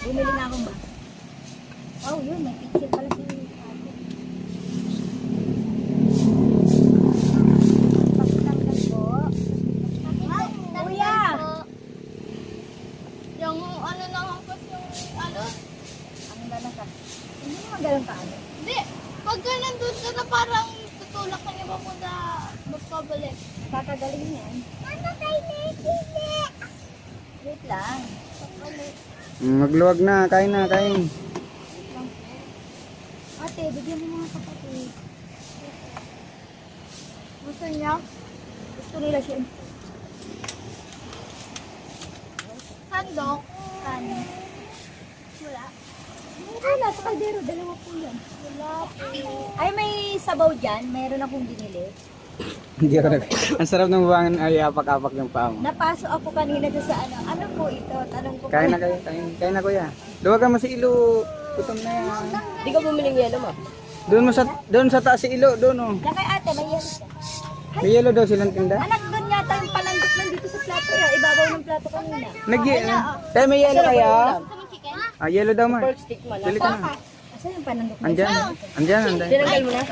Bumili na akong ba? Oh, yun. May picture pala si ate. Pakitanggal po. Kuya! Yung ano na hangkas yung ano. Ang galakas. Hindi naman ganun ka ano. Hindi. Pagka nandun ka na parang tutulak ka niya papunta magpabalik. Kakagaling yan. Ano kayo hindi? Wait lang. Magluwag na, kain na, kain. Wait lang po. Ate, bigyan mo mga kapatid. Gusto niya? Gusto nila siya. Handok. Ano? Wala. Wala, sa kaldero. Dalawa po yan. Wala po. Ay, may sabaw dyan. Meron akong binili. Hindi ako Ang sarap ng buwangan ay apak-apak yung paa mo. Napasok ako kanina doon sa ano. Ano po ito? Tanong ko Kain po. na kayo, kain na kuya. Luwag ka mo si Ilo. Gutom na yan. Di ka bumiling yelo mo? Doon sa taas si Ilo, doon oh. Yan kay ate, may yan. May yelo daw silang tinda. Anak, doon yata yung palandok lang dito sa plato. Ibabaw ng plato kanina. Tayo may yelo kaya? Gusto mo chicken? Ah, yelo daw man. Pork stick man. Bili ka na. Asa yung palandok na? Andyan, andyan. Tinanggal mo na?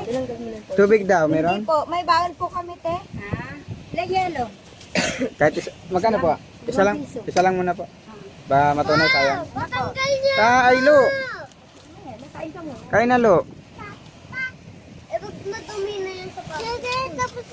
Tinanggal mo na po. Tubig daw, meron? Hindi po, may baon po kami, te. Ilang yelo? Kahit isa, magkano po? Isa lang muna po. Ba matunaw sayang. Matanggal niya. Ay, Lo. Ayan, nakain ka muna. Kain na, Lo. Eh, madumi na yan sa papa. Tapos